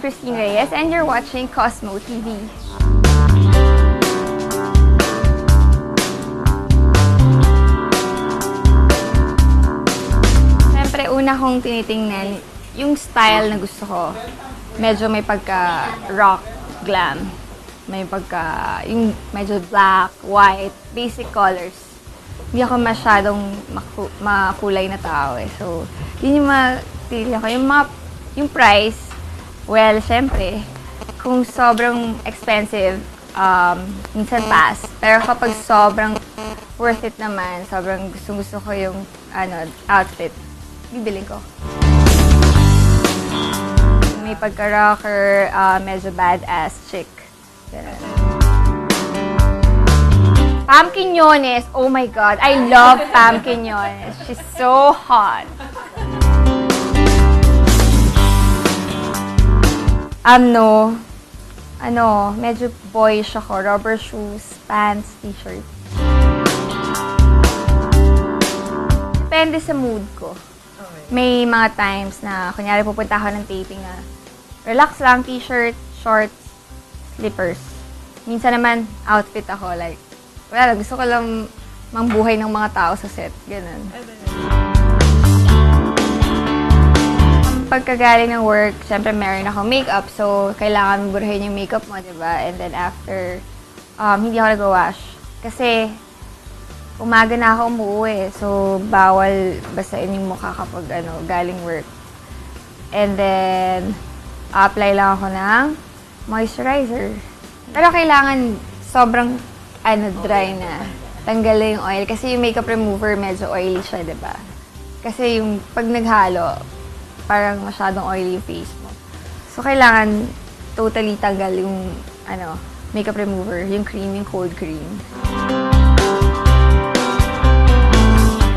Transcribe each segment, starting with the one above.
Christine Reyes and you're watching Cosmo TV. Siyempre, una kong tinitingnan yung style na gusto ko. Medyo may pagka-rock, glam. May yung medyo black, white, basic colors. Hindi ako masyadong makulay na tao eh. So, yun yung matili ako. Yung price, well, syempre, kung sobrang expensive, minsan pass. Pero kapag sobrang worth it naman, sobrang gusto ko yung outfit, bibiling ko. May pagka-rocker, medyo badass chick. Pam Quiñones, oh my God, I love Pam Quiñones. She's so hot. Medyo boyish ako. Rubber shoes, pants, t-shirt. Depende sa mood ko. May mga times na, kunyari pupunta ako ng taping na relax lang, t-shirt, shorts, slippers. Minsan naman, outfit ako. Like, wala, gusto ko lang mambuhay ng mga tao sa set. Ganun. Pagkagaling ng work, syempre meron ako makeup. So, kailangan burahin yung makeup mo, diba? And then after, hindi ako nag-wash. Kasi, umaga na ako umuwi. So, bawal basain yung mukha kapag galing work. And then, apply lang ako ng moisturizer. Pero kailangan sobrang dry na. Tanggalin yung oil. Kasi yung makeup remover, medyo oily siya, diba? Kasi yung pag naghalo, parang masyadong oily yung face mo. So, kailangan totally tanggal yung makeup remover, yung cream, yung cold cream.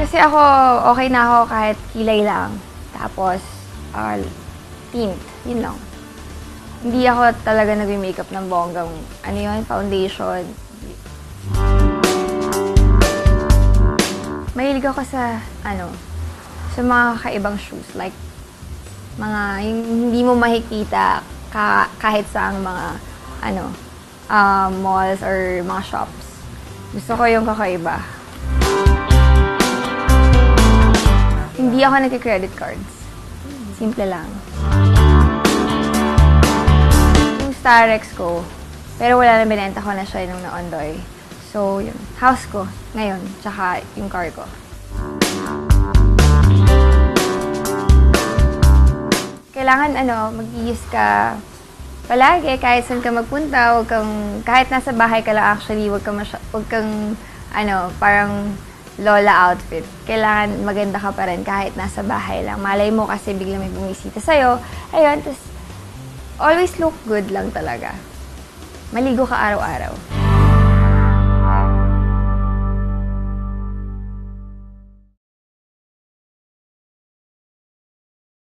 Kasi ako, okay na ako kahit kilay lang. Tapos, tint. Yun lang. Hindi ako talaga nag-makeup ng bonggang, foundation. Mahilig ako sa mga kakaibang shoes. Like, yung hindi mo makikita kahit sa mga, malls or mga shops. Gusto ko yung kakaiba. Hindi ako nag-credit cards. Simple lang. Yung Starex ko, pero wala na, binenta ko na siya nung na-ondoy. So, yun. House ko ngayon, tsaka yung car ko. Kailangan, mag-iis ka palagi, kahit saan ka magpunta, kahit nasa bahay ka lang actually, wag kang, parang lola outfit. Kailangan maganda ka pa rin kahit nasa bahay lang. Malay mo kasi biglang may bumisita sa'yo. Ayun, always look good lang talaga. Maligo ka araw-araw.